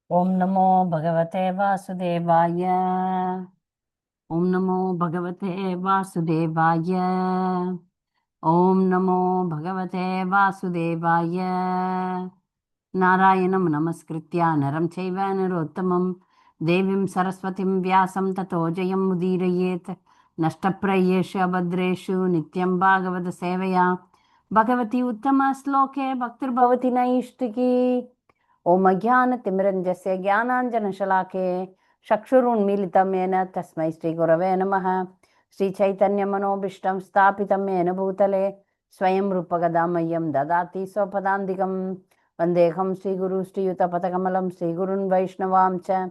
ओम नमो भगवते वासुदेवाय। ओम नमो भगवते वासुदेवाय। ओम नमो भगवते वासुदेवाय। नारायणं नमस्कृत्य नरं चैव नरोत्तमं देवीं सरस्वतीं व्यासं ततो जयं मुदीरयेत्। नष्टप्रायेषु अभद्रेषु नित्यं भागवत सेवया भगवती उत्तमश्लोके भक्तिर्भवति नैष्टिकी। ओम अज्ञानतिमिरञ्जस्य ज्ञानाञ्जनशलाके चक्षुरुन्मीलितं येन तस्मै श्रीगुरवे नमः। श्रीचैतन्यमनोभीष्टं स्थापितं येन भूतले स्वयं रूपगदामह्यं ददाति स्वपदान्तिकं। वन्देऽहं श्रीगुरु श्रीयुतपथकमलं श्रीगुरुन् वैष्णवां च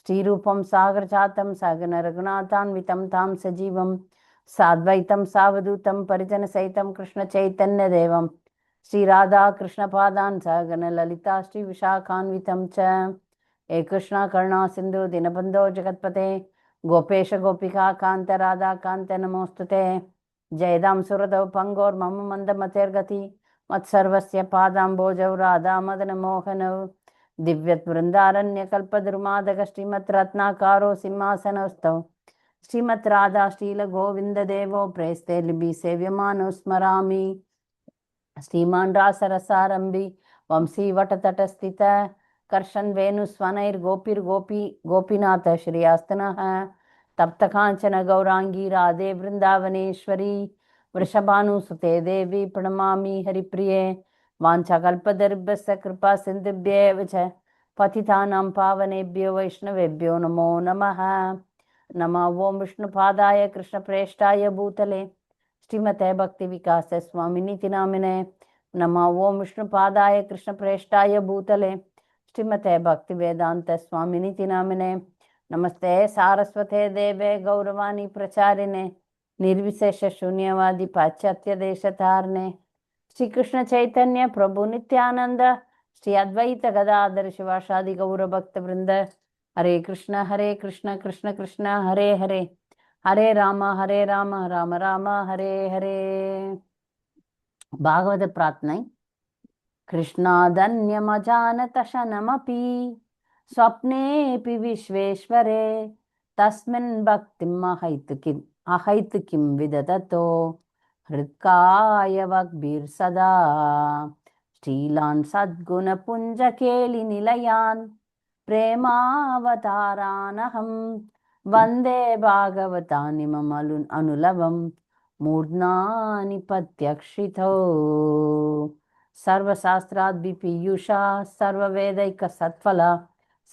श्रीरूपं सागरजातं सगन रघुनाथान्वितं तां सजीवं साद्वैतं सावधूतं परिजनसहितं कृष्णचैतन्यदेवं श्रीराधा कृष्णपादान् सगन ललिता श्रीविशाखान्वितं च। हे कृष्ण करुणा सिन्धु दीनबन्धो जगत्पते गोपेश गोपिका कान्त राधा कान्त नमोस्तुते। जयदां सुरदौ पङ्गोर्मम मन्दमतेर्गति मत्सर्वस्य पादाम्बोजौ राधा मदनमोहनौ दिव्यवृन्दारण्यकल्पद्रुमादक श्रीमद्रत्नाकारो सिंहासनस्थौ श्रीमद् राधा श्रीलगोविन्ददेवो प्रेस्ते लिपि सेव्यमानो स्मरामि। श्रीमान् रासरसारम्भि वंशी वटतटस्थित कर्षन् वेणुस्वनैर्गोपिर्गोपी गोपीनाथ श्रीयास्तनः तप्तकाञ्चन गौराङ्गी राधे वृन्दावनेश्वरी वृषभानुसुते देवी प्रणमामि हरिप्रिये। वाञ्छाकल्पतरुभ्यश्च कृपा सिन्धुभ्येव च पतितानां पावनेभ्यो वैष्णवेभ्यो नमो नमः। नमः ओं विष्णुपादाय कृष्णप्रेष्ठाय भूतले श्रीमते भक्ति विकास स्वामिनीति नामिने। नमः ओं विष्णुपादाय कृष्णप्रेष्ठाय भूतले श्रीमते भक्ति वेदांत स्वामिनीति नामिने। नमस्ते सारस्वते देवे गौरवाणी प्रचारिणे निर्विशेष शून्यवादी पाश्चात्य देशतारिणे। श्री कृष्ण चैतन्य प्रभु नित्यानंद श्री अद्वैत गदाधर शिवासादि गौर भक्त वृंद। हरे कृष्ण कृष्ण कृष्ण हरे हरे हरे राम राम राम हरे हरे। भागवत प्रार्थना। कृष्णादन्यमजानतशनमपि स्वप्नेऽपि विश्वेश्वरे तस्मिन् भक्तिम् अहैतुकीं विदधतो हृत्काय वग्भिर्सदा। श्रीलान् सद्गुणपुञ्जकेलिनिलयान् प्रेमावतारानहं वन्दे भागवतानिमम् अनुलवं मूर्ध्नानि पत्यक्षितौ। सर्वशास्त्राद्विपीयूषा सर्ववेदैकसत्फला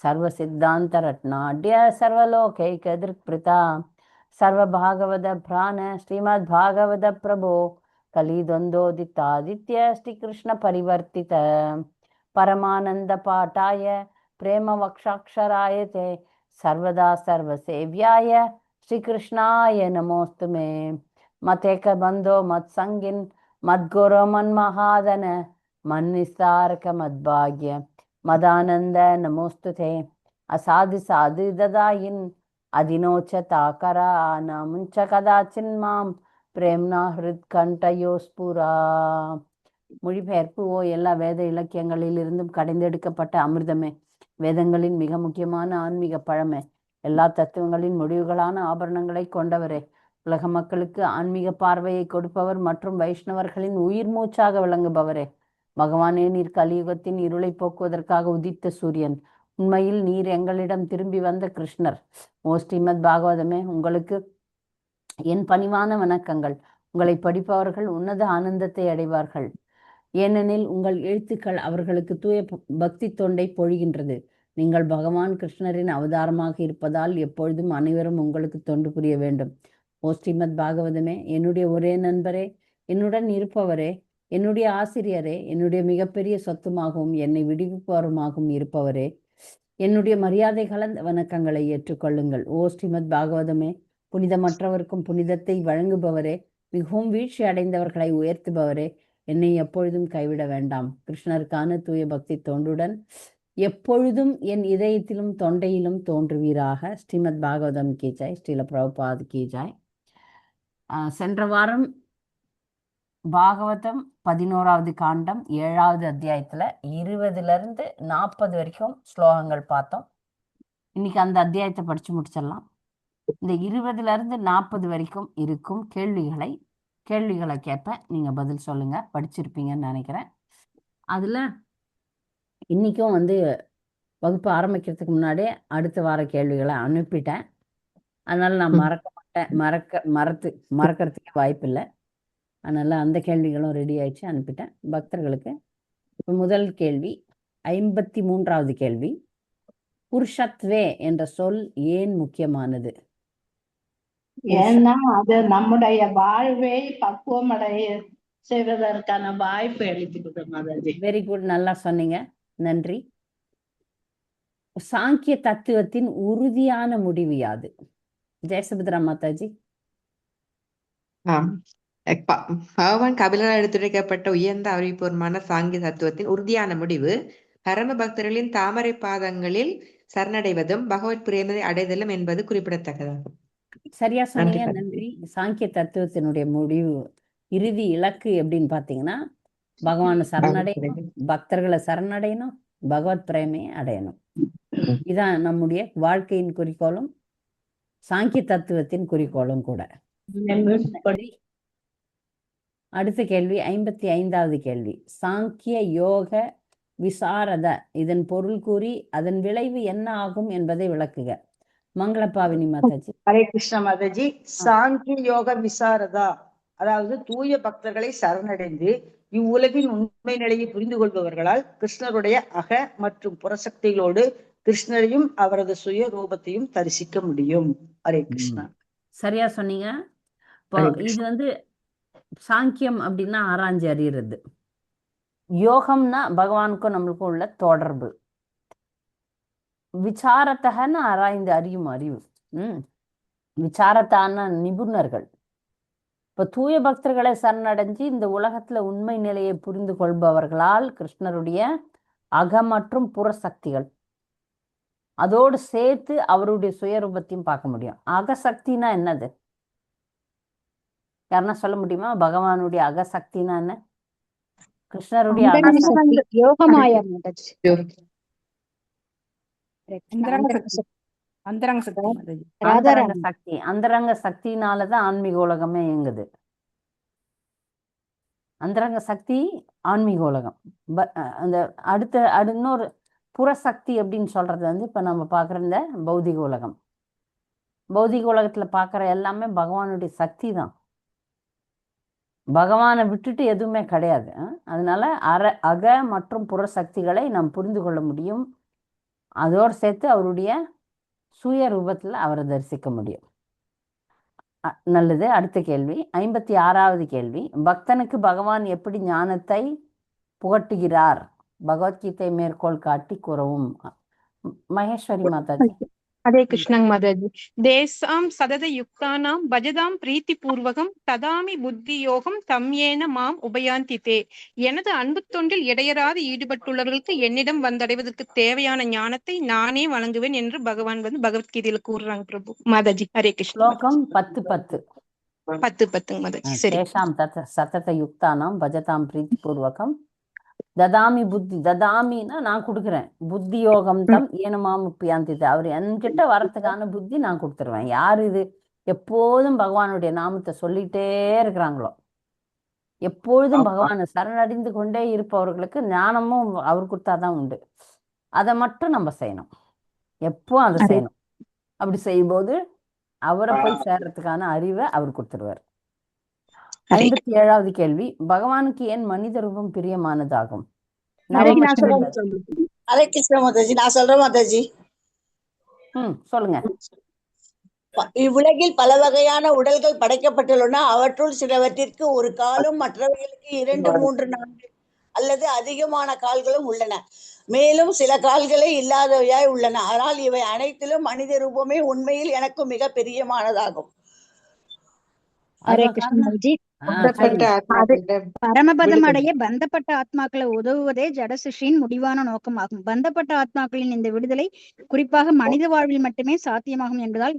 सर्वसिद्धान्तरत्नाढ्य सर्वलोकैकदृक्पृता सर्वभागवत प्राण श्रीमद्भागवत प्रभो कलिद्वन्द्वोदितादित्य श्रीकृष्ण परिवर्तित परमानंद पाठाय प्रेम वक्षाक्षराय ते सर्वदा सर्वसेव्याय श्रीकृष्णाय नमोस्तु मे। मतेक बंधो मत्संगिन मद्गुरो मन्महादन मन्निस्तारक मद्भाग्य मदानंद नमोस्तुते। असाधु साधु ददायिन् अधिनोचताकरा नामुञ्च कदाचिन्मां பிரேம்னா ஹிருத்கண்டயோஸ்புரா. மொழிபெயர்ப்பு. ஓ எல்லா வேத இலக்கியங்களிலிருந்தும் கடைந்தெடுக்கப்பட்ட அமிர்தமே, வேதங்களின் மிக முக்கியமான ஆன்மீக பழமே, எல்லா தத்துவங்களின் முடிவுகளான ஆபரணங்களை கொண்டவரே, உலக மக்களுக்கு ஆன்மீக பார்வையை கொடுப்பவர் மற்றும் வைஷ்ணவர்களின் உயிர் மூச்சாக விளங்குபவரே, பகவானே நீர் கலியுகத்தின் இருளை போக்குவதற்காக உதித்த சூரியன், உண்மையில் நீர் எங்களிடம் திரும்பி வந்த கிருஷ்ணர். ஓ ஸ்ரீமத் பாகவதமே, உங்களுக்கு என் பணிவான வணக்கங்கள். உங்களை படிப்பவர்கள் உன்னத ஆனந்தத்தை அடைவார்கள், ஏனெனில் உங்கள் எழுத்துக்கள் அவர்களுக்கு தூய பக்தி தொண்டை பொழிகின்றது. நீங்கள் பகவான் கிருஷ்ணரின் அவதாரமாக இருப்பதால் எப்பொழுதும் அனைவரும் உங்களுக்கு தொண்டு புரிய வேண்டும். ஓ ஸ்ரீமத் பாகவதமே, என்னுடைய ஒரே நண்பரே, என்னுடன் இருப்பவரே, என்னுடைய ஆசிரியரே, என்னுடைய மிகப்பெரிய சொத்துமாகவும் என்னை விடுவிப்பவருமாகவும் இருப்பவரே, என்னுடைய மரியாதை கலந்த வணக்கங்களை ஏற்றுக்கொள்ளுங்கள். ஓ ஸ்ரீமத் பாகவதமே, புனிதமற்றவருக்கும் புனிதத்தை வழங்குபவரே, மிகவும் வீழ்ச்சி அடைந்தவர்களை உயர்த்துபவரே, என்னை எப்பொழுதும் கைவிட வேண்டாம். கிருஷ்ணருக்கான தூய பக்தி தொண்டுடன் எப்பொழுதும் என் இதயத்திலும் தொண்டையிலும் தோன்றுவீராக. ஸ்ரீமத் பாகவதம் கி ஜாய். ஸ்ரீல பிரபுபாத் கி ஜாய். சென்ற வாரம் பாகவதம் 11வது காண்டம் 7வது அத்தியாயத்துல 20லிருந்து 40 வரைக்கும் ஸ்லோகங்கள் பார்த்தோம். இன்னைக்கு அந்த அத்தியாயத்தை படிச்சு முடிச்சிடலாம். இந்த 20லிருந்து 40 வரைக்கும் இருக்கும் கேள்விகளை கேட்பேன், நீங்க பதில் சொல்லுங்க. படிச்சிருப்பீங்கன்னு நினைக்கிறேன். அதுல இன்னைக்கும் வகுப்பு ஆரம்பிக்கிறதுக்கு முன்னாடியே அடுத்த வார கேள்விகளை அனுப்பிட்டேன். அதனால நான் மறக்கிறதுக்கு வாய்ப்பு இல்லை. அதனால அந்த கேள்விகளும் ரெடி ஆயிடுச்சு, அனுப்பிட்டேன் பக்தர்களுக்கு. முதல் கேள்வி, 53வது கேள்வி, புருஷத்வே என்ற சொல் ஏன் முக்கியமானது? ஏன்னா அது நம்முடைய வாழ்வை பக்குவமடைய செய்வதற்கான வாய்ப்பு அளித்துக்கிட்டு மாதாஜி. வெரி குட், நல்லா சொன்னீங்க, நன்றி. சாங்கிய தத்துவத்தின் உறுதியான முடிவு யாது? ஜெயசுபத்ரா மாதாஜி. பகவான் கபிலரால் எடுத்துரைக்கப்பட்ட உயர்ந்த அறிவுபூர்வமான சாங்கிய தத்துவத்தின் உறுதியான முடிவு பரம பக்தர்களின் தாமரை பாதங்களில் சரணடைவதும் பகவத் பிரேமத்தை அடைதலும் என்பது குறிப்பிடத்தக்கதாகும். சரியா சொன்னீங்க, நன்றி. சாங்கிய தத்துவத்தினுடைய முடிவு, இறுதி இலக்கு எப்படின்னு பாத்தீங்கன்னா, பகவானை சரணடையணும், பக்தர்களை சரணடையணும், பகவத் பிரேமையை அடையணும். இதான் நம்முடைய வாழ்க்கையின் குறிக்கோளும் சாங்கிய தத்துவத்தின் குறிக்கோளும் கூட. அடுத்த கேள்வி, 55வது கேள்வி, சாங்கிய யோக விசாரத இதன் பொருள் கூறி அதன் விளைவு என்ன ஆகும் என்பதை விளக்குக. மங்களபாவினி மாதாஜி. ஹரே கிருஷ்ண மாதாஜி. சாங்கிய யோக விசாரதா அதாவது தூய பக்தர்களை சரணடைந்து இவ்வுலகின் உண்மை நிலையை புரிந்து கொள்பவர்களால் கிருஷ்ணருடைய அக மற்றும் புறசக்திகளோடு கிருஷ்ணரையும் அவரது சுய ரூபத்தையும் தரிசிக்க முடியும். ஹரே கிருஷ்ணா. சரியா சொன்னீங்க. இது சாங்கியம் அப்படின்னா ஆராய்ச்சி அறியறது, யோகம்னா பகவானுக்கும் நம்மளுக்கும் உள்ள தொடர்பு, விசாரத்தகன்னு ஆராய்ந்து அறியும் அறிவு. விசாரத்தான நிபுணர்கள். இப்ப தூய பக்தர்களை சரணடைஞ்சு இந்த உலகத்துல உண்மை நிலையை புரிந்து கொள்பவர்களால் கிருஷ்ணருடைய அக மற்றும் புற சக்திகள் அதோடு சேர்த்து அவருடைய சுயரூபத்தையும் பார்க்க முடியும். அகசக்தினா என்னது? யாருன்னா சொல்ல முடியுமா? பகவானுடைய அகசக்தினா என்ன? கிருஷ்ணருடைய அந்தரங்க சக்தினாலதான் ஆன்மீக உலகமே இயங்குது. அந்தரங்க சக்தி ஆன்மீக உலகம். அந்த அடுத்த இன்னொரு புறசக்தி அப்படின்னு சொல்றது இப்ப நம்ம பாக்குற இந்த பௌதிக உலகம். பௌதிக உலகத்துல பாக்குற எல்லாமே பகவானுடைய சக்தி தான். பகவானை விட்டுட்டு எதுவுமே கிடையாது. அதனால அக மற்றும் புற சக்திகளை நாம் புரிந்து கொள்ள முடியும். அதோடு சேர்த்து அவருடைய சுய ரூபத்துல அவரை தரிசிக்க முடியும். நல்லது. அடுத்த கேள்வி, 56வது கேள்வி, பக்தனுக்கு பகவான் எப்படி ஞானத்தை புகட்டுகிறார்? பகவத்கீதை மேற்கோள் காட்டி கூறவும். மகேஸ்வரி மாதாஜி. ஹரே கிருஷ்ணங் மாதாஜி. தேசாம் சதத யுக்தானாம் பஜதாம் பிரீத்தி பூர்வகம் ததாமி புத்தி யோகம் தம்யேன மாம் உபயாந்திதே. எனது அன்பு தொண்டில் இடையராது ஈடுபட்டுள்ளவர்களுக்கு என்னிடம் வந்தடைவதற்கு தேவையான ஞானத்தை நானே வழங்குவேன் என்று பகவான் பகவத்கீதையில கூறுறாங்க பிரபு மாதாஜி. ஹரே கிருஷ்ண. 10:10 மாதாஜி. சரி. தேசாம் சதத யுக்தானாம் பஜதாம் பிரீத்தி பூர்வகம் ததாமி புத்தி, ததாமின்னா நான் கொடுக்குறேன், புத்தி யோகம் தம் ஏனமாம் உப்பியாந்திது, அவர் என்கிட்ட வரத்துக்கான புத்தி நான் கொடுத்துருவேன். யாரு இது எப்போதும் பகவானுடைய நாமத்தை சொல்லிட்டே இருக்கிறாங்களோ, எப்பொழுதும் பகவானை சரணடைந்து கொண்டே இருப்பவர்களுக்கு ஞானமும் அவர் கொடுத்தாதான் உண்டு. அதை மட்டும் நம்ம செய்யணும், எப்போ அதை செய்யணும். அப்படி செய்யும்போது அவரை போய் சேர்றதுக்கான அறிவை அவர் கொடுத்துருவார். 57வது கேள்வி, பகவானுக்கு ஏன் மனித ரூபம் பிரியமானதாகும்? ஹரே கிருஷ்ண மாதாஜி. நான் சொல்றேன் மாதாஜி. சொல்லுங்க. இவ்வுலகில் பல வகையான உடல்கள் படைக்கப்பட்டுள்ளன. அவற்றுள் சிலவற்றிற்கு ஒரு காலும் மற்றவர்களுக்கு 2, 3, 4 அல்லது அதிகமான கால்களும் உள்ளன. மேலும் சில கால்களே இல்லாதவையாய் உள்ளன. ஆனால் இவை அனைத்திலும் மனித ரூபமே உண்மையில் எனக்கு மிக பிரியமானதாகும். ஹரே கிருஷ்ணாஜி. பந்தப்பட்ட சொல்லுங்க. அது ஆத்மாக்களிடம் பரமபதம் விடுதலை. அடைய பந்தப்பட்ட ஆத்மாக்களை உதவுவதே ஜடசிருஷ்டியின் முடிவான நோக்கமாகும். பந்தப்பட்ட ஆத்மாக்களின் இந்த விடுதலை குறிப்பாக மனித வாழ்வில் மட்டுமே சாத்தியமாகும் என்பதால்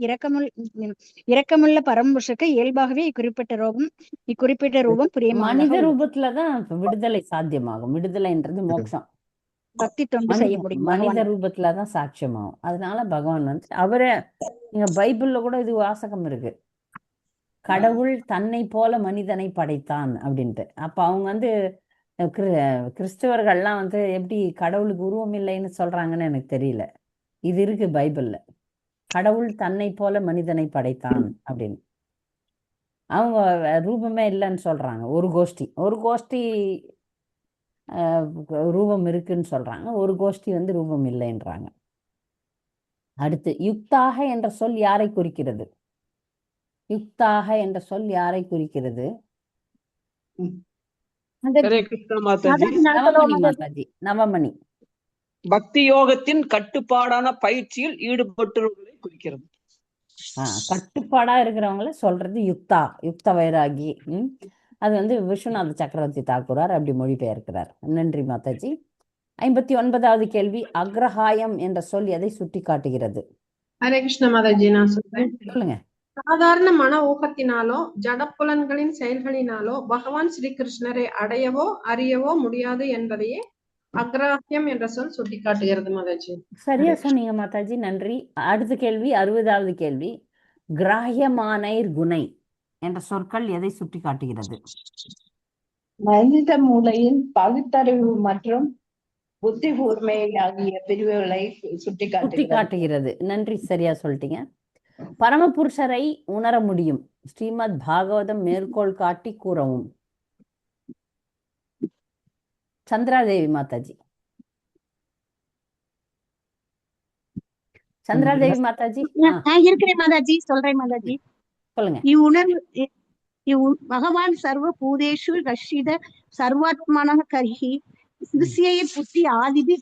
இரக்கமுள்ள பரமபுருஷருக்கு இயல்பாகவே இக்குறிப்பிட்ட ரூபம் மனித பிரியமானதாக உள்ளது. ரூபத்துலதான் விடுதலை சாத்தியமாகும். விடுதலைன்றது மோட்சம். பக்தி தொண்டு செய்ய முடியும் மனித பகவான். ரூபத்துலதான் சாட்சியமாகும். அதனால பகவான் வந்து அவரை நீங்க பைபிள்ல கூட இது வாசகம் இருக்கு, கடவுள் தன்னை போல மனிதனை படைத்தான் அப்படின்ட்டு. அப்ப அவங்க வந்து கிறிஸ்தவர்கள்லாம் வந்து எப்படி கடவுளுக்கு உருவம் இல்லைன்னு சொல்றாங்கன்னு எனக்கு தெரியல. இது இருக்கு பைபிள்ல, கடவுள் தன்னை போல மனிதனை படைத்தான் அப்படின்னு. அவங்க ரூபமே இல்லைன்னு சொல்றாங்க. ஒரு கோஷ்டி ரூபம் இருக்குன்னு சொல்றாங்க, ஒரு கோஷ்டி வந்து ரூபம் இல்லைன்றாங்க. அடுத்து யுக்தாக என்ற சொல் யாரை குறிக்கிறது? யுக்தாக என்ற சொல் யாரை குறிக்கிறது? ஹரே கிருஷ்ண மாதாஜி. நவமணி மாதாஜி. நவமணி. பக்தி யோகத்தின் கட்டுப்பாடான பயிற்சியில் ஈடுபட்டவர்களை குறிக்கிறது. கட்டுப்பாடா இருக்கிறவங்கள சொல்றது யுக்த வைராகி. அது வந்து விஸ்வநாத சக்கரவர்த்தி தாக்கூரார் அப்படி மொழிபெயர்க்கிறார். நன்றி மாதாஜி. 59வது கேள்வி, அக்ரஹாயம் என்ற சொல் எதை சுட்டி காட்டுகிறது? ஹரே கிருஷ்ண மாதாஜி, நான் சொல்றேன். சொல்லுங்க. சாதாரண மன ஊகத்தினாலோ ஜடப்புலன்களின் செயல்களினாலோ பகவான் ஸ்ரீ கிருஷ்ணரை அடையவோ அறியவோ முடியாது என்பதையே அக்ராஹ்யம் என்ற சொல் சுட்டிக்காட்டுகிறது மாதாஜி. சரியா சொன்னீங்க மாதாஜி, நன்றி. அடுத்த கேள்வி, 60வது கேள்வி, கிராஹ்யமானைர் குணை என்ற சொற்கள் எதை சுட்டி காட்டுகிறது? மனித மூளையின் பகுத்தறிவு மற்றும் புத்தி கூர்மை ஆகிய பிரிவுகளை சுட்டி காட்டுகிறது. நன்றி, சரியா சொல்லிட்டீங்க. பரமபுருஷரை உணர முடியும், ஸ்ரீமத் பாகவதம் மேற்கோள் காட்டி கூறவும். சந்திராதேவி மாதாஜி. சந்திராதேவி மாதாஜி. இருக்கிறேன் மாதாஜி, சொல்றேன் மாதாஜி. சொல்லுங்க. பகவான் சர்வ பூதேஷு ரஷித சர்வாத்மன கர்ஹி சிசியை புத்தி ஆதிபி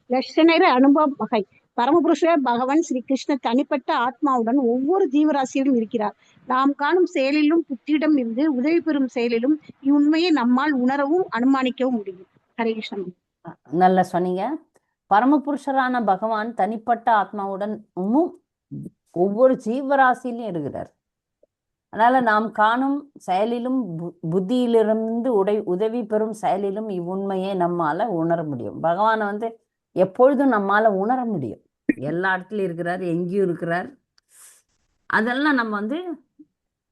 லட்சணர அனுபவ வகை. பரமபுருஷ பகவான் ஸ்ரீ கிருஷ்ணர் தனிப்பட்ட ஆத்மாவுடன் ஒவ்வொரு ஜீவராசியிலும் இருக்கிறார். நாம் காணும் செயலிலும் புத்தியிடம் இருந்து உதவி பெறும் செயலிலும் இவ்வுண்மையை நம்மால் உணரவும் அனுமானிக்கவும் முடியும். ஹரே கிருஷ்ணன். நல்லா சொன்னீங்க. பரமபுருஷரான பகவான் தனிப்பட்ட ஆத்மாவுடன் ஒவ்வொரு ஜீவராசியிலும் இருக்கிறார். அதனால நாம் காணும் செயலிலும் புத்தியிலிருந்து உதவி பெறும் செயலிலும் இவ்வுண்மையை நம்மால உணர முடியும். பகவானை வந்து எப்பொழுதும் நம்மால உணர முடியும். எல்லா இடத்துலயும் இருக்கிறார், எங்கேயும் இருக்கிறார். அதெல்லாம் நம்ம வந்து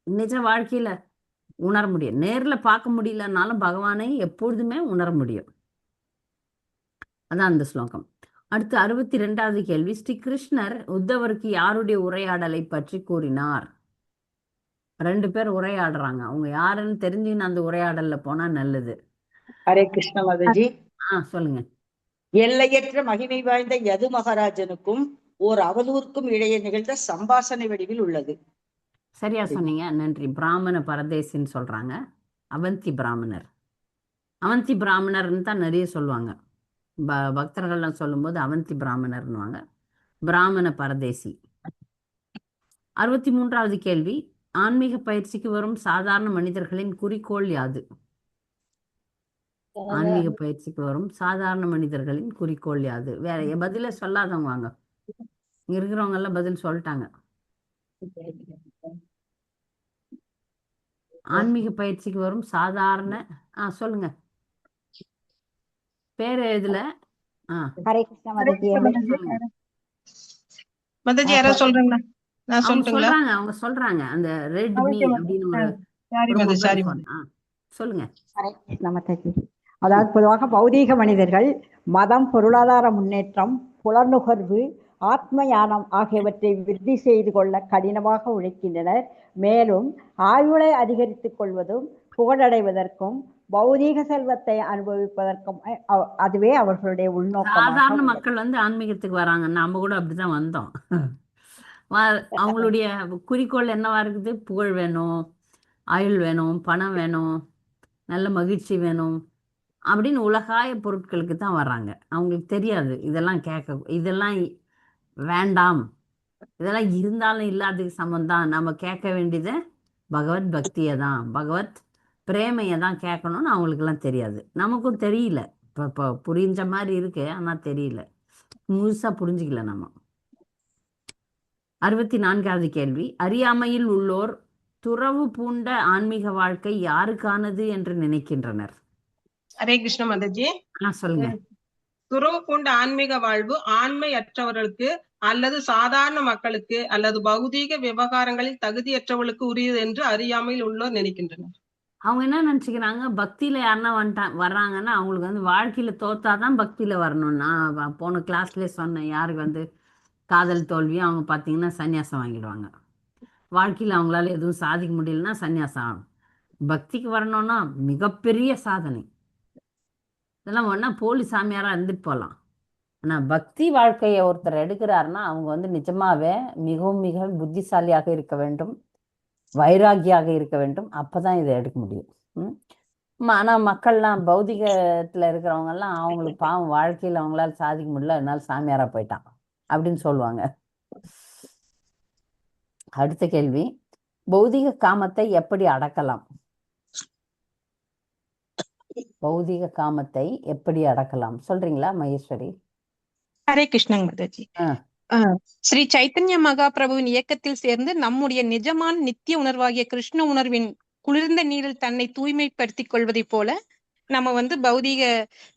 நிஜ வாழ்க்கையில உணர முடியும். நேர்ல பார்க்க முடியலன்னாலும் பகவானை எப்பொழுதுமே உணர முடியும். அதான் அந்த ஸ்லோகம். அடுத்து 62வது கேள்வி, ஸ்ரீ கிருஷ்ணர் உத்தவருக்கு யாருடைய உரையாடலை பற்றி கூறினார்? 2 பேர் உரையாடுறாங்க. அவங்க யாருன்னு தெரிஞ்சுன்னு அந்த உரையாடல்ல போனா நல்லது. ஹரே கிருஷ்ண மாதாஜி. சொல்லுங்க. எல்லையற்ற மகிமை வாய்ந்த யது மகாராஜனுக்கும் ஓர் அவதூறுக்கும் இடையே நிகழ்ந்த சம்பாஷணை வடிவில் உள்ளது. சரியா சொன்னீங்க, நன்றி. பிராமண பரதேசின்னு சொல்றாங்க. அவந்தி பிராமணர்னு தான் நிறைய சொல்லுவாங்க. பக்தர்கள்லாம் சொல்லும்போது அவந்தி பிராமணர்னுவாங்க, பிராமண பரதேசி. 63வது கேள்வி, ஆன்மீக பயிற்சிக்கு வரும் சாதாரண மனிதர்களின் குறிக்கோள் யாது? ஆன்மீக பயிற்சிக்கு வரும் சாதாரண மனிதர்களின் குறிக்கோள் யாது? வேற பதில சொல்லாதவங்க வாங்க, இங்க இருக்கிறவங்க எல்லாம் பதில் சொல்லிட்டாங்க. ஆன்மீக பயிற்சிக்கு வரும் சாதாரண சொல்லுங்க, பேர் எழுதல. ஹரே கிருஷ்ண மாதாஜி. மாதாஜி யாராவது சொல்றாங்களா? நான் சொல்லட்டுங்களா? அவங்க சொல்றாங்க அந்த ரெட்மி அப்படின்னு சொல்லுங்க. ஹரே கிருஷ்ண மாதாஜி. அதாவது பொதுவாக பௌதீக மனிதர்கள் மதம், பொருளாதார முன்னேற்றம், புலனுகர்வு, ஆத்ம ஞானம் ஆகியவற்றை விருத்தி செய்து கொள்ள கடினமாக உழைக்கின்றனர். மேலும் ஆயுளை அதிகரித்துக் கொள்வதும் புகழடைவதற்கும் பௌதீக செல்வத்தை அனுபவிப்பதற்கும் அதுவே அவர்களுடைய உள்நோக்கம். சாதாரண மக்கள் வந்து ஆன்மீகத்துக்கு வராங்க, நம்ம கூட அப்படிதான் வந்தோம். அவங்களுடைய குறிக்கோள் என்னவா இருக்குது? புகழ் வேணும், ஆயுள் வேணும், பணம் வேணும், நல்ல மகிழ்ச்சி வேணும் அப்படின்னு உலகாய பொருட்களுக்கு தான் வர்றாங்க. அவங்களுக்கு தெரியாது இதெல்லாம் இதெல்லாம் வேண்டாம், இதெல்லாம் இருந்தாலும் இல்லாததுக்கு சமம் தான். நம்ம கேட்க வேண்டியதை பகவத் பக்தியை தான், பகவத் பிரேமையை தான் கேட்கணும்னு அவங்களுக்கெல்லாம் தெரியாது. நமக்கும் தெரியல. இப்போ புரிஞ்ச மாதிரி இருக்கு, ஆனால் தெரியல, முழுசா புரிஞ்சுக்கல நம்ம. 64வது கேள்வி. அறியாமையில் உள்ளோர் துறவு பூண்ட ஆன்மீக வாழ்க்கை யாருக்கானது என்று நினைக்கின்றனர்? ஹரே கிருஷ்ண மாதாஜி. சொல்லுங்க. துறவு பூண்ட ஆன்மீக வாழ்வு ஆண்மையற்றவர்களுக்கு அல்லது சாதாரண மக்களுக்கு அல்லது பௌதீக விவகாரங்களில் தகுதியற்றவர்களுக்கு உரியது என்று அறியாமையில் உள்ளோர் நினைக்கின்றனர். அவங்க என்ன நினச்சிக்கிறாங்க, பக்தியில் யாருன்னா வர்றாங்கன்னா அவங்களுக்கு வந்து வாழ்க்கையில் தோத்தாதான் பக்தியில் வரணும். நான் போன கிளாஸ்லேயே சொன்னேன், யாருக்கு காதல் தோல்வியும் அவங்க பார்த்தீங்கன்னா சன்னியாசம் வாங்கிடுவாங்க. வாழ்க்கையில் அவங்களால எதுவும் சாதிக்க முடியலன்னா சன்னியாசம் ஆகும். பக்திக்கு வரணும்னா மிகப்பெரிய சாதனை. இதெல்லாம் ஒன்றா போலி சாமியாராக இருந்துட்டு போகலாம். ஆனால் பக்தி வாழ்க்கையை ஒருத்தர் எடுக்கிறாருன்னா அவங்க நிஜமாவே மிகவும் மிக புத்திசாலியாக இருக்க வேண்டும், வைராகியாக இருக்க வேண்டும். அப்பதான் இதை எடுக்க முடியும். ஆனால் மக்கள்லாம் பௌதிகத்தில் இருக்கிறவங்கெல்லாம் அவங்களுக்கு பாவம் வாழ்க்கையில் அவங்களால சாதிக்க முடியல, அதனால சாமியாராக போயிட்டான் அப்படின்னு சொல்லுவாங்க. அடுத்த கேள்வி. பௌதிக காமத்தை எப்படி அடக்கலாம்? பௌதிக காமத்தை எப்படி அடக்கலாம் சொல்றீங்களா மகேஸ்வரி? ஹரே கிருஷ்ணங் மாதாஜி. ஸ்ரீ சைத்தன்ய மகாபிரபுவின் இயக்கத்தில் சேர்ந்து நம்முடைய நிஜமான நித்திய உணர்வாகிய கிருஷ்ண உணர்வின் குளிர்ந்த நீரில் தன்னை தூய்மைப்படுத்திக் கொள்வதை போல நம்ம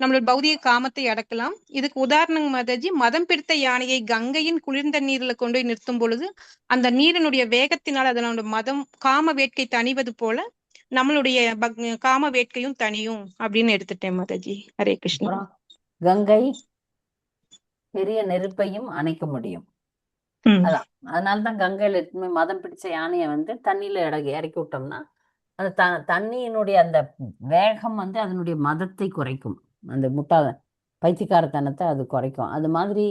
நம்மளோட பௌதிக காமத்தை அடக்கலாம். இதுக்கு உதாரணம் மாதாஜி, மதம் பிடித்த யானையை கங்கையின் குளிர்ந்த நீர்ல கொண்டு போய் நிறுத்தும் பொழுது அந்த நீரினுடைய வேகத்தினால் அதனோட காம வேட்கை தணிவது போல நம்மளுடைய காம வேட்கையும் தனியும் அப்படின்னு எடுத்துட்டேன் மாதாஜி. ஹரே கிருஷ்ணா. கங்கை பெரிய நெருப்பையும் அணைக்க முடியும். அதான் அதனாலதான் கங்கையில மதம் பிடிச்ச யானையை தண்ணியில இறக்கி விட்டோம்னா அந்த தண்ணியினுடைய அந்த வேகம் அதனுடைய மதத்தை குறைக்கும், அந்த பைத்தியக்காரத்தனத்தை அது குறைக்கும். அது மாதிரி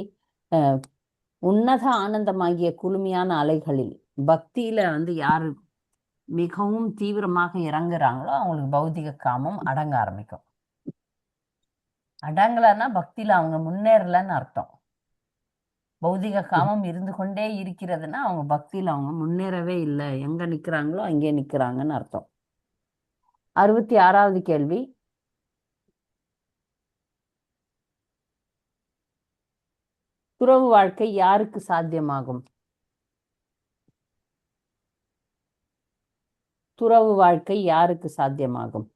உன்னத ஆனந்தமாகிய குளுமையான அலைகளில் பக்தியில யாரு மிகவும் தீவிரமாக இறங்குறாங்களோ அவங்களுக்கு பௌதிக காமம் அடங்க ஆரம்பிக்கும். அடங்கலன்னா பக்தியில அவங்க முன்னேறலன்னு அர்த்தம். பௌதிக காமம் இருந்து கொண்டே இருக்கிறதுனா அவங்க பக்தியில அவங்க முன்னேறவே இல்லை, எங்க நிக்கிறாங்களோ அங்கே நிக்கிறாங்கன்னு அர்த்தம். 66வது கேள்வி. துறவு வாழ்க்கை யாருக்கு சாத்தியமாகும்? துறவு வாழ்க்கை யாருக்கு சாத்தியமாகும்?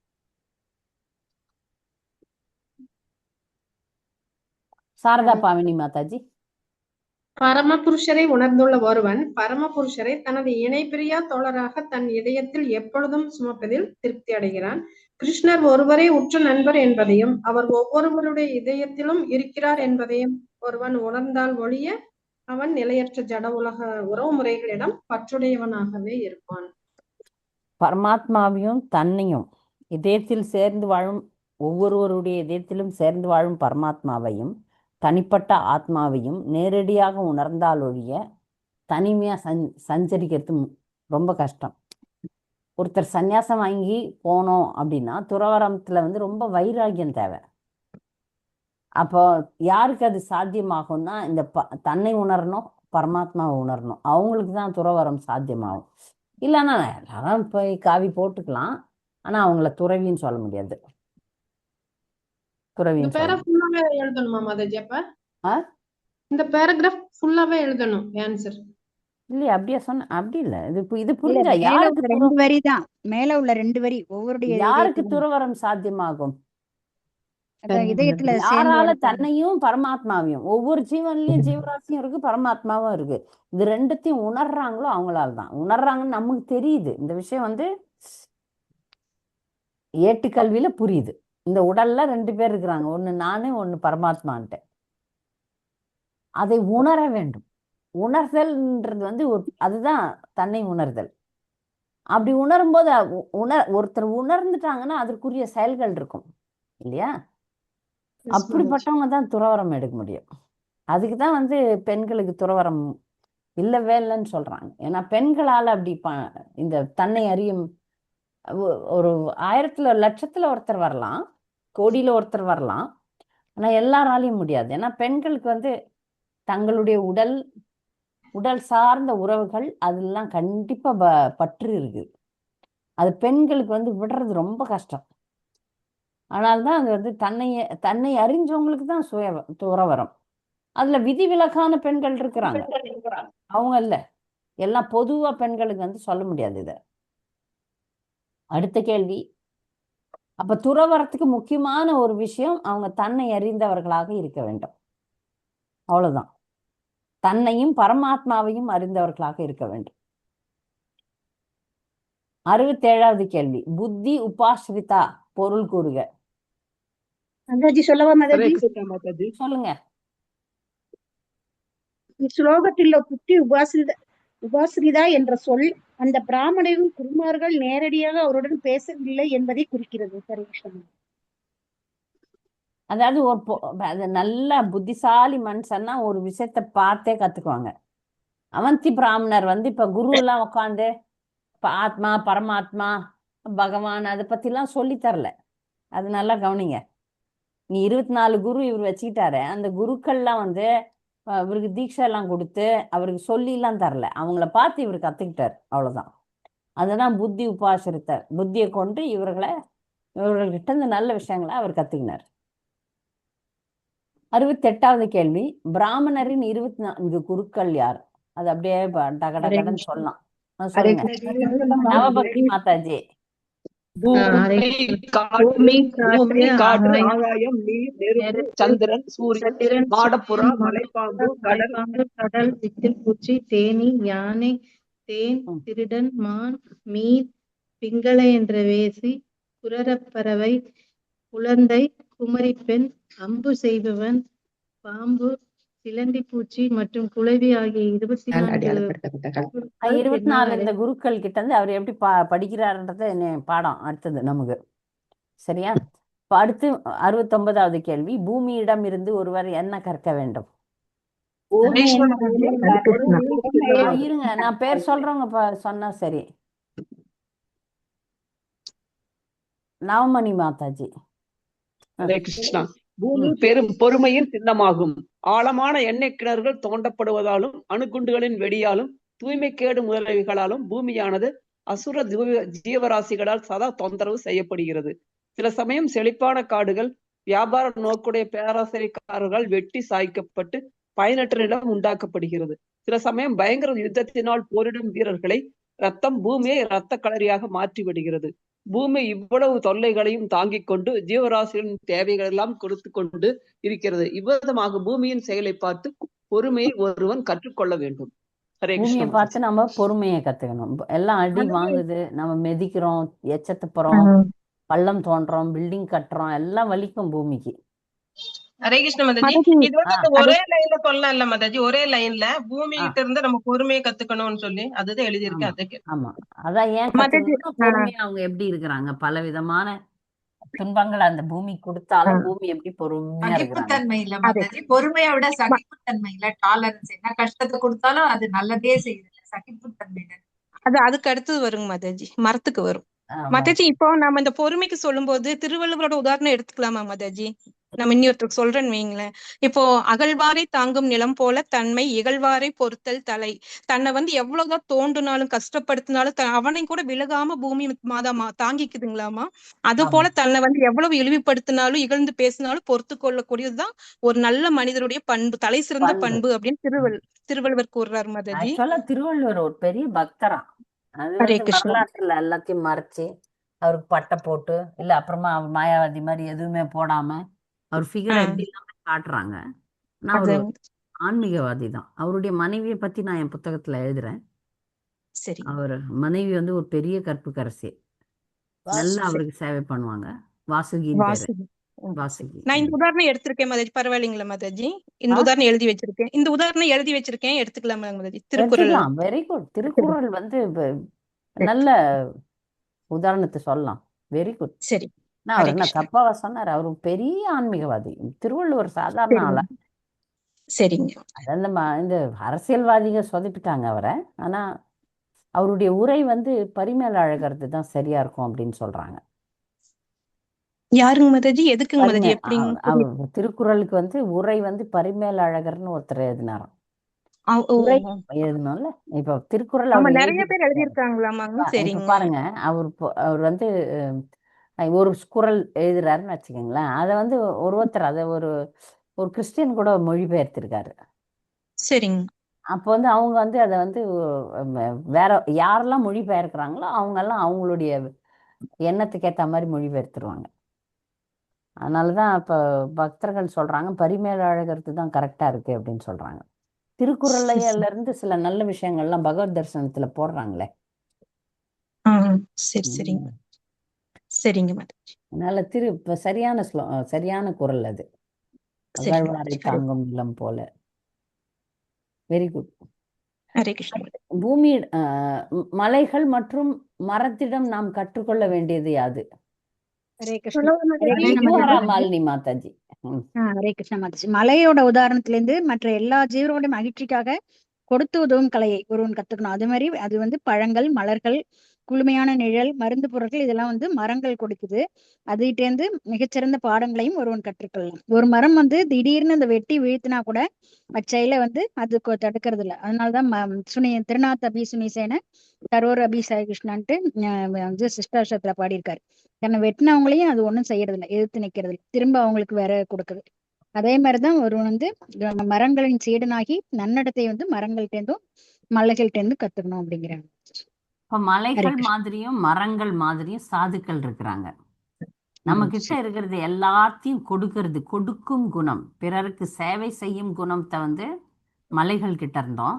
சாரதா பாவினி மாதாஜி. பரமபுருஷரை உணர்ந்துள்ள ஒருவன் பரமபுருஷரை தனது இணைபிரியா தோழராக தன் இதயத்தில் எப்பொழுதும் சுமப்பதில் திருப்தி அடைகிறான். கிருஷ்ணர் ஒருவரே உற்ற நண்பர் என்பதையும் அவர் ஒவ்வொருவருடைய இதயத்திலும் இருக்கிறார் என்பதையும் ஒருவன் உணர்ந்தால் ஒழிய அவன் நிலையற்ற ஜட உலக உறவு முறைகளிடம் பற்றுடையவனாகவே இருப்பான். பரமாத்மாவையும் தன்னையும் இதயத்தில் சேர்ந்து வாழும் ஒவ்வொருவருடைய இதயத்திலும் சேர்ந்து வாழும் பரமாத்மாவையும் தனிப்பட்ட ஆத்மாவையும் நேரடியாக உணர்ந்தால் ஒழிய தனிமையா சஞ்சரிக்கிறது ரொம்ப கஷ்டம். ஒருத்தர் சந்நியாசம் வாங்கி போனோம் அப்படின்னா துறவரத்துல ரொம்ப வைராகியம் தேவை. அப்போ யாருக்கு அது சாத்தியமாகும்னா இந்த தன்னை உணரணும், பரமாத்மாவை உணரணும், அவங்களுக்கு தான் துறவரம் சாத்தியமாகும். இல்லைன்னா எல்லாரும் போய் காவி போட்டுக்கலாம், ஆனா அவங்கள துறவின்னு சொல்ல முடியாது. எழுதணுமா மாதாஜி? அப்ப இந்த பேராகிராஃப் ஃபுல்லாவே எழுதணும் ஆன்சர் இல்லையா? அப்படியே சொன்ன அப்படி இல்ல. இது புரிஞ்சா யாருக்கு 2 வரி தான், மேல உள்ள 2 வரி ஒவ்வொருடைய யாருக்கு துறவரம் சாத்தியமாகும்? இதயத்துல யாரால தன்னையும் பரமாத்மாவையும், ஒவ்வொரு ஜீவன்லயும் ஜீவராசியும் இருக்கு, பரமாத்மாவும் இருக்கு. இது ரெண்டுத்தையும் உணர்றாங்களோ அவங்களால தான். உணர்றாங்கன்னு நமக்கு தெரியுது. இந்த விஷயம் ஏட்டுக்கல்வியில புரியுது. இந்த உடல்ல 2 பேர் இருக்கிறாங்க, ஒண்ணு நானு ஒண்ணு பரமாத்மான்ட்டு. அதை உணர வேண்டும். உணர்தல்ன்றது அதுதான் தன்னை உணர்தல். அப்படி உணரும் போது ஒருத்தர் உணர்ந்துட்டாங்கன்னா அதற்குரிய செயல்கள் இருக்கும் இல்லையா? அப்படிப்பட்டவங்க தான் துறவரம் எடுக்க முடியும். அதுக்குதான் பெண்களுக்கு துறவரம் இல்லவே இல்லைன்னு சொல்றாங்க. ஏன்னா பெண்களால அப்படி இந்த தன்னை அறியும் ஒரு 1000 லட்சத்துல ஒருத்தர் வரலாம், கோடியில ஒருத்தர் வரலாம், ஆனா எல்லாராலையும் முடியாது. ஏன்னா பெண்களுக்கு தங்களுடைய உடல் சார்ந்த உறவுகள் அதெல்லாம் கண்டிப்பா பற்று இருக்கு. அது பெண்களுக்கு வந்து விடுறது ரொம்ப கஷ்டம். அதனால்தான் அது வந்து தன்னை அறிஞ்சவங்களுக்கு தான் துறவரம். அதுல விதிவிலக்கான பெண்கள் இருக்கிறாங்க, அவங்க இல்ல. எல்லாம் பொதுவா பெண்களுக்கு வந்து சொல்ல முடியாது இத. அடுத்த கேள்வி, அப்ப துறவரத்துக்கு முக்கியமான ஒரு விஷயம் அவங்க தன்னை அறிந்தவர்களாக இருக்க வேண்டும். அவ்வளவுதான். தன்னையும் பரமாத்மாவையும் அறிந்தவர்களாக இருக்க வேண்டும். 67வது கேள்வி, புத்தி உபாஸ்ரிதா பொருள் கூறுக. மாதாஜி சொல்லவா ஹரே மாதாஜி? கிருஷ்ணா மாதாஜி. சொல்லுங்க. இஸ்லோகத்தில் புத்தி உபாசிரிதா என்ற சொல் அந்த பிராமணரின் குருமார்கள் நேரடியாக அவருடன் பேசவில்லை என்பதை குறிக்கிறது. ஹரே கிருஷ்ணா. அதாவது அது நல்ல புத்திசாலி மனுஷன்னா ஒரு விஷயத்த பார்த்தே கத்துக்குவாங்க. அவந்தி பிராமணர் வந்து இப்ப குரு எல்லாம் உட்காந்து இப்ப ஆத்மா பரமாத்மா பகவான் அதை பத்தி எல்லாம் சொல்லி தரல. அது நல்லா கவனிங்க. நீ 24 குரு இவர் வச்சுக்கிட்டாரு. அந்த குருக்கள்லாம் வந்து இவருக்கு தீட்சை எல்லாம் கொடுத்து அவருக்கு சொல்லி எல்லாம் தரல. அவங்கள பார்த்து இவர் கத்துக்கிட்டார், அவ்வளவுதான். அதுதான் புத்தி உபாசிரித்தார். புத்தியை கொண்டு இவர்கள்கிட்ட இந்த நல்ல விஷயங்களை அவர் கத்துக்கினார். 68வது கேள்வி, பிராமணரின் 24 குருக்கள் யார்? அது அப்படியே டகடகடன்னு சொல்லலாம். சொல்லுங்க. நவபக்தி மாதாஜி. பூமி, காற்று, ஆகாயம், நீர், நெருப்பு, சந்திரன், சூரியன், மாடப்புறா, மலைப்பாம்பு, கடல், வித்தில் பூச்சி, தேனி, யானை, தேன், திருடன், மான், மீன், பிங்கள என்ற வேசி, குரரப்பறவை, குழந்தை, குமரிப்பெண், அம்பு செய்பவன், பாம்பு, சிலந்தி பூச்சி மற்றும் குளவி ஆகிய 24 இந்த குருக்கள் கிட்ட இருந்து அவர் எப்படி படிக்கிறாருன்றது பாடம் அடுத்தது நமக்கு. சரியா? இப்ப அடுத்து 69வது கேள்வி, பூமியிடம் இருந்து ஒருவர் என்ன கற்க வேண்டும்? இருங்க, நான் பேர் சொல்றவங்க சொன்னா சரி. நவமணி மாதாஜி. ஹரே கிருஷ்ணா. பூமி பெரும் பொறுமையின் சின்னமாகும். ஆழமான எண்ணெய் கிணறுகள் தோண்டப்படுவதாலும் அணுகுண்டுகளின் வெடியாலும் தூய்மைக்கேடு முதலீடுகளாலும் பூமியானது அசுர ஜீவராசிகளால் சதா தொந்தரவு செய்யப்படுகிறது. சில சமயம் செழிப்பான காடுகள் வியாபார நோக்குடைய பேராசிரியக்காரர்கள் வெட்டி சாய்க்கப்பட்டு பயனற்ற நிலம் உண்டாக்கப்படுகிறது. சில சமயம் பயங்கர யுத்தத்தினால் போரிடும் வீரர்களை பூமியை இரத்த களரியாக மாற்றி விடுகிறது. பூமி இவ்வளவு தொல்லைகளையும் தாங்கிக் கொண்டு ஜீவராசிகளின் தேவைகள் எல்லாம் கொடுத்து கொண்டு இருக்கிறது. இவ்விதமாக பூமியின் செயலை பார்த்து பொறுமையை ஒருவன் கற்றுக்கொள்ள வேண்டும். பூமியை பார்த்து நம்ம பொறுமையை கத்துக்கணும். எல்லாம் அடி வாங்குது, நம்ம மிதிக்கிறோம், எச்சத்தை போறோம், பள்ளம் தோன்றோம், பில்டிங் கட்டுறோம், எல்லாம் வலிக்கும் பூமிக்கு. ஹரே கிருஷ்ண மாதாஜி. இது வந்து ஒரே லைன்ல சொல்லலாம் இல்ல மாதாஜி? ஒரே லைன்ல பூமி கிட்ட இருந்து நம்ம பொறுமையை கத்துக்கணும்னு சொல்லி அதுதான் எழுதியிருக்கேன். அதுக்கு ஆமா, அதான் ஏன் பொறுமையா அவங்க எப்படி இருக்கிறாங்க, பல விதமான துன்பங்கள் அந்த பூமி கொடுத்தாலும் பூமி எப்படி பொறுமையா சகிப்புத்தன்மை இல்ல மாதாஜி, பொறுமையை விட சகிப்புத்தன்மை இல்ல, டாலரன்ஸ். என்ன கஷ்டத்தை கொடுத்தாலும் அது நல்லதே செய்யுது, சகிப்புத்தன்மை. அது அதுக்கு அடுத்தது வருங்க மாதாஜி, மரத்துக்கு வரும் மாதாஜி. இப்போ நம்ம இந்த பொறுமைக்கு சொல்லும் போது திருவள்ளுவரோட உதாரணம் எடுத்துக்கலாமா மாதாஜி? நம்ம இன்னொருத்தருக்கு சொல்றேன்னு வைங்களேன். இப்போ அகழ்வாரை தாங்கும் நிலம் போல தன்மை இகழ்வாரை பொறுத்தல் தலை. தன்னை வந்து எவ்வளவுதான் தோண்டுனாலும் கஷ்டப்படுத்தினாலும் அவனை கூட விலகாம பூமி மாதா தாங்கிக்குதுங்களாமா. அது போல தன்னை வந்து எவ்வளவு இழிவுபடுத்தினாலும் இகழ்ந்து பேசினாலும் பொறுத்து கொள்ளக்கூடியதுதான் ஒரு நல்ல மனிதருடைய பண்பு, தலை சிறந்த பண்பு அப்படின்னு திருவள்ளுவர் கூறுறாரு மாதாஜி. திருவள்ளுவர் ஒரு பெரிய பக்தரா. அது வரலாற்றுல எல்லாத்தையும் மறைச்சு அவருக்கு பட்டை போட்டு இல்ல அப்புறமா மாயாவதி மாதிரி எதுவுமே போடாம அவர் ஃபிகர் எப்படி எல்லாமே காட்டுறாங்க. நான் ஒரு ஆன்மீகவாதி தான். அவருடைய மனைவியை பத்தி நான் என் புத்தகத்துல எழுதுறேன். அவர் மனைவி வந்து ஒரு பெரிய கற்புக்கரசி, நல்லா அவருக்கு சேவை பண்ணுவாங்க. வாசுகின்னு பேரு. வாசுகி. நான் இந்த உதாரணம் எடுத்திருக்கேன் மாதாஜி, பரவாயில்லைங்களா மாதாஜி? இந்த உதாரணம் எழுதி வச்சிருக்கேன். இந்த உதாரணம் எழுதி வச்சிருக்கேன், எடுத்துக்கலாமா மாதாஜி? திருக்குறள். Very good. திருக்குறள் வந்து நல்ல உதாரணத்தை சொல்லலாம். Very good. சரி. நான் அவர் என்ன தப்பாவா சொன்னார்? அவரு பெரிய ஆன்மீகவாதி. திருவள்ளுவர் சாதாரண ஆள. சரிங்க. இந்த அரசியல்வாதிகள் சொதப்பிட்டாங்க அவரை. ஆனா அவருடைய உரை வந்து பரிமேல அழகறது தான் சரியா இருக்கும் அப்படின்னு சொல்றாங்க. யாருங்க மாதாஜி? எதுக்குங்க மாதாஜி? எப்படி திருக்குறளுக்கு வந்து உரை வந்து பரிமேல அழகர்னு ஒருத்தர் எழுதினாராம். ஓ உரை எழுதணும்ல. இப்போ திருக்குறள் ஆமா, அவர் நிறைய பேர் எழுதியிருக்காரு. எழுதியிருக்காங்களாமாங்க. இப்ப சரிங்க. பாருங்க, அவர் வந்து ஒரு குறள் எழுதுறாருன்னு வச்சுக்கோங்களேன். அதை வந்து ஒருத்தர் அதை ஒரு கிறிஸ்டியன் கூட மொழிபெயர்த்திருக்காரு. சரிங்க. அப்போ வந்து அவங்க வந்து அதை வந்து வேற யாரெல்லாம் மொழிபெயர்க்கிறாங்களோ அவங்கெல்லாம் அவங்களுடைய எண்ணத்துக்கு ஏற்ற மாதிரி மொழிபெயர்த்துருவாங்க. அதனாலதான் இப்ப பக்தர்கள் சொல்றாங்க பரிமேலழகருக்கு தான் கரெக்டா இருக்கு அப்படின்னு சொல்றாங்க. திருக்குறள்ல இருந்து சில நல்ல விஷயங்கள்லாம் பகவத் தரிசனத்துல போடுறாங்களே. சரி சரிங்க சரிங்க மாதாஜி. அதனால இப்ப சரியான குறள் அது. சரிங்க அகழ்வாரை மாதாஜி. தாங்கும் இல்லம் போல. Very good. ஹரே கிருஷ்ண மாதாஜி. பூமி மலைகள் மற்றும் மரத்திடம் நாம் கற்றுக்கொள்ள வேண்டியது யாது? ஹரே கிருஷ்ணா. Hare You Krishna are Mataji. மாலினி மாதாஜி. ஹரே கிருஷ்ண மாதாஜி. மலையோட உதாரணத்துல இருந்து மற்ற எல்லா ஜீவரோட மகிழ்ச்சிக்காக கொடுத்து உதவும் கலையை ஒருவன் கத்துக்கணும். அது மாதிரி அது வந்து பழங்கள், மலர்கள், குளுமையான நிழல், மருந்து பொருட்கள் இதெல்லாம் வந்து மரங்கள் கொடுக்குது. அதுகிட்ட இருந்து மிகச்சிறந்த பாடங்களையும் ஒருவன் கற்றுக்கொள்ளலாம். ஒரு மரம் வந்து திடீர்னு அந்த வெட்டி வீழ்த்தினா கூட அச்செயல வந்து அது தடுக்கிறது இல்லை. அதனாலதான் திருநாத் அபி சுனிசேன கரோர் அபி சாய் கிருஷ்ணான்ட்டு வந்து சிஷ்டாஷ்டத்துல பாடியிருக்காரு. தன்னை வெட்டினவங்களையும் அது ஒண்ணும் செய்யறது இல்லை, எதிர்த்து நிக்கிறது இல்லை, திரும்ப அவங்களுக்கு வேற கொடுக்குது. அதே மாதிரிதான் ஒருவன் வந்து மரங்களின் சீடனாகி நன்னடத்தை வந்து மரங்கள்ட்ட இருந்தும் மலைகள்ட்ட இருந்து கத்துக்கணும் அப்படிங்கிறாங்க. இப்ப மலைகள் மாதிரியும் மரங்கள் மாதிரியும் சாதுக்கள் இருக்கிறாங்க. நம்ம கிட்ட இருக்கிறது எல்லாத்தையும் கொடுக்கும் குணம், பிறருக்கு சேவை செய்யும் குணத்தை வந்து மலைகள் கிட்ட இருந்தோம்.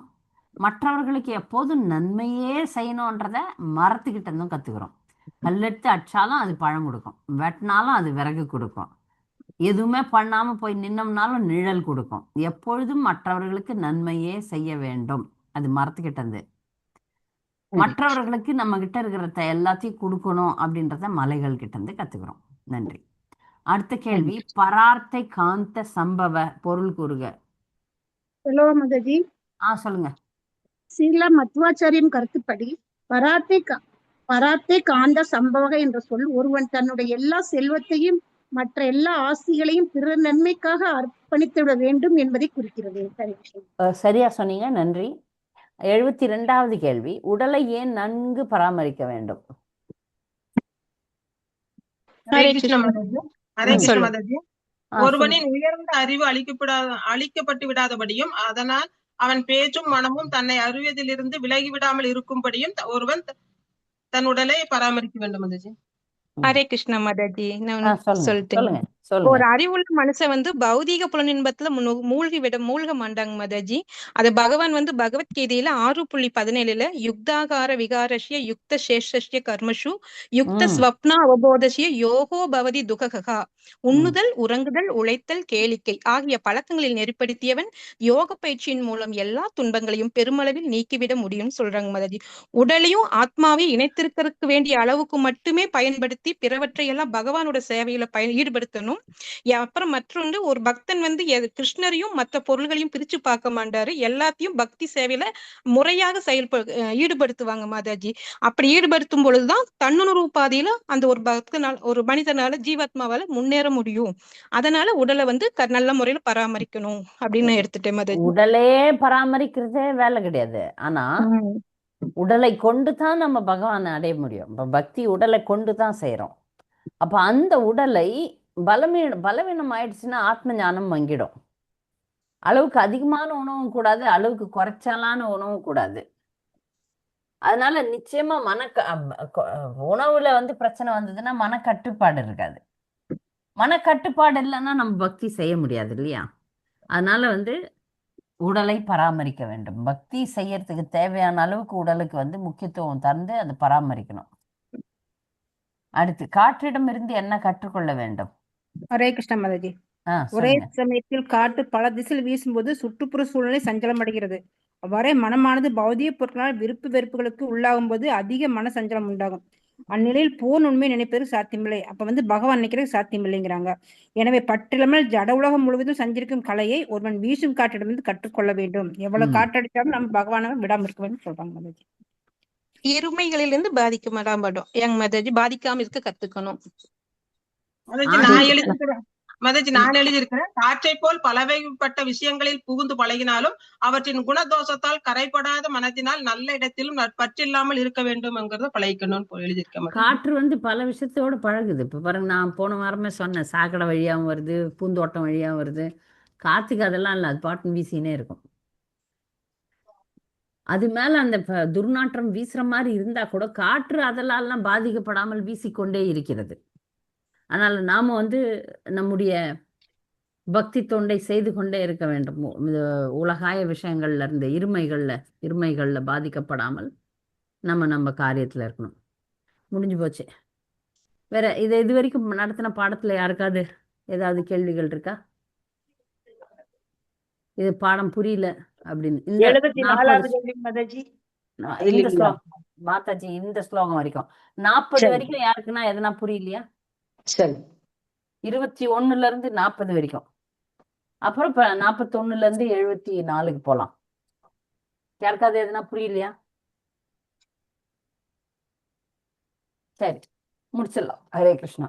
மற்றவர்களுக்கு எப்போதும் நன்மையே செய்யணும்ன்றத மரத்துக்கிட்ட இருந்தும் கத்துக்கிறோம். கல்லெடுத்து அடிச்சாலும் அது பழம் கொடுக்கும், வெட்டினாலும் அது விறகு கொடுக்கும், எதுவுமே பண்ணாம போய் நின்னோம்னாலும் நிழல் கொடுக்கும். எப்பொழுதும் மற்றவர்களுக்கு நன்மையே செய்ய வேண்டும், அது மரத்துக்கிட்ட இருந்து. மற்றவர்களுக்கு நம்ம கிட்ட இருக்கிற எல்லாத்தையும் கொடுக்கணும் அப்படின்றத மலைகள் கிட்ட இருந்து கத்துக்கிறோம். நன்றி. அடுத்த கேள்வி, பரார்த்தை காந்த சம்பவ பொருள் கூறுக. ஹலோ மாதாஜி. சொல்லுங்க. ஸ்ரீல மத்வாச்சாரியின் கருத்துப்படி பரார்த்தை காந்த சம்பவக என்ற சொல் ஒருவன் தன்னுடைய எல்லா செல்வத்தையும் மற்ற எல்லா ஆஸ்திகளையும் பிறர் நன்மைக்காக அர்ப்பணித்து விட வேண்டும் என்பதை குறிக்கிறது. சரியா சொன்னீங்க, நன்றி. 72வது கேள்வி, உடலை ஏன் நன்கு பராமரிக்க வேண்டும்? ஹரே கிருஷ்ண மாதாஜி. ஹரே கிருஷ்ண மாதாஜி. ஒருவனின் உயர்ந்த அறிவு அழிக்கப்பட்டு விடாதபடியும் அதனால் அவன் பேச்சும் மனமும் தன்னை அறிவதிலிருந்து விலகிவிடாமல் இருக்கும்படியும் ஒருவன் தன் உடலை பராமரிக்க வேண்டும் மாதாஜி. ஹரே கிருஷ்ண மாதாஜி. நான் சொல்லிட்டேன். ஒரு அறிவுள்ள மனுஷன் வந்து பௌதீக புலனின்பத்துல மூழ்க மாட்டாங்க மாதாஜி. அது பகவான் வந்து பகவத்கீதையில 6.17 யுக்தாகார விகாரஸ்ய யுக்த சேஷஸ்ய கர்மஷு யுக்த ஸ்வப்னா அவபோதஸ்ய யோகோ பவதி துககா. உண்ணுதல், உறங்குதல், உழைத்தல், கேளிக்கை ஆகிய பழக்கங்களில் நெறிப்படுத்தியவன் யோக பயிற்சியின் மூலம் எல்லா துன்பங்களையும் பெருமளவில் நீக்கிவிட முடியும் சொல்றாங்க மாதாஜி. உடலையும் ஆத்மாவையும் இணைத்திருக்கிறதுக்கு வேண்டிய அளவுக்கு மட்டுமே பயன்படுத்தி பிறவற்றையெல்லாம் பகவானோட சேவையில ஈடுபடுத்தணும். அப்புறம் மற்றொன்று, ஒரு பக்தன் வந்து கிருஷ்ணரையும் மற்ற பொருள்களையும் பிரிச்சு பார்க்க மாட்டாரு. எல்லாத்தையும் பக்தி சேவையில முறையாக ஈடுபடுத்துவாங்க மாதாஜி. அப்படி ஈடுபடுத்தும் பொழுதுதான் தன்னுணர்வு பாதையில அந்த ஒரு மனிதனால ஜீவாத்மாவால முன்னேற முடியும். அதனால உடலை வந்து நல்ல முறையில பராமரிக்கணும் அப்படின்னு எடுத்துட்டேன் மாதாஜி. உடலே பராமரிக்கிறதே வேலை கிடையாது. ஆனா உடலை கொண்டு தான் நம்ம பகவானை அடைய முடியும். இப்ப பக்தி உடலை கொண்டு தான் செய்யறோம். அப்ப அந்த உடலை பலவீனம் ஆயிடுச்சுன்னா ஆத்ம ஞானம் மங்கிடும். அளவுக்கு அதிகமான உணவும் கூடாது, அளவுக்கு குறைச்சலான உணவும் கூடாது. அதனால நிச்சயமா உணவுல வந்து பிரச்சனை வந்ததுன்னா மனக்கட்டுப்பாடு இருக்காது. மனக்கட்டுப்பாடு இல்லைன்னா நம்ம பக்தி செய்ய முடியாது இல்லையா? அதனால வந்து உடலை பராமரிக்க வேண்டும். பக்தி செய்யறதுக்கு தேவையான அளவுக்கு உடலுக்கு வந்து முக்கியத்துவம் தந்து அதை பராமரிக்கணும். அடுத்து, காற்றிடம் இருந்து என்ன கற்றுக்கொள்ள வேண்டும்? ஹரே கிருஷ்ண மாதாஜி. ஒரே சமயத்தில் காற்று பல திசையில் வீசும்போது சுற்றுப்புற சூழ்நிலை சஞ்சலம் அடைகிறது. அவ்வாறே மனமானது பௌதிக பொருட்களால் விருப்பு வெறுப்புகளுக்கு உள்ளாகும் போது அதிக மன சஞ்சலம் உண்டாகும். அந்நிலையில் பூர்ண உண்மை நினைப்பது சாத்தியமில்லை. அப்ப வந்து பகவான் நினைக்கிறது சாத்தியமில்லைங்கிறாங்க. எனவே பற்றில்லாமல் ஜட உலகம் முழுவதும் சஞ்சரிக்கும் கலையை ஒருவன் வீசும் காற்றிடமிருந்து கற்றுக்கொள்ள வேண்டும். எவ்வளவு காற்றடிச்சாலும் நம்ம பகவானை விடாம இருக்க வேண்டும் சொல்றாங்க மாதாஜி. இருமைகளிலிருந்து பாதிக்காம இருக்க கத்துக்கணும். நான் எழுதிக்கிறேன் மதஜி நான் எழுதியிருக்கிறேன். காற்றை போல் பலவைப்பட்ட விஷயங்களில் புகுந்து பழகினாலும் அவற்றின் குணதோஷத்தால் கரைப்படாத மனத்தினால் நல்ல இடத்திலும் பற்றில்லாமல் இருக்க வேண்டும் என்கிறத பழகிக்கணும்னு எழுதியிருக்கேன். காற்று பல விஷயத்தோட பழகுது. இப்ப பாருங்க, நான் போன வாரமே சொன்னேன், சாக்கடை வழியாவும் வருது, பூந்தோட்டம் வழியாவும் வருது. காத்துக்கு அதெல்லாம் இல்லை, அது பாட்டுன்னு வீசினே இருக்கும். அது மேல அந்த துர்நாற்றம் வீசுற மாதிரி இருந்தா கூட காற்று அதெல்லாம் பாதிக்கப்படாமல் வீசிக்கொண்டே இருக்கிறது. அதனால நாம நம்முடைய பக்தி தொண்டை செய்து கொண்டே இருக்க வேண்டும். உலகாய விஷயங்கள்ல இருந்து இருமைகள்ல பாதிக்கப்படாமல் நம்ம காரியத்துல இருக்கணும். முடிஞ்சு போச்சு. வேற இது வரைக்கும் நடத்தின பாடத்துல யாருக்காவது ஏதாவது கேள்விகள் இருக்கா? இது பாடம் புரியல அப்படின்னு இந்த 74வது கேள்வி மாதாஜி. இந்த ஸ்லோகம் மாதாஜி, இந்த ஸ்லோகம் வரைக்கும் 40 வரைக்கும் யாருக்குன்னா எதனா புரியலையா? சரி, 21ல இருந்து 40 வரைக்கும். அப்புறம் இப்ப 41ல இருந்து 74க்கு போலாம். யாருக்காவது எதனா புரியலையா? சரி, முடிச்சிடலாம். ஹரே கிருஷ்ணா.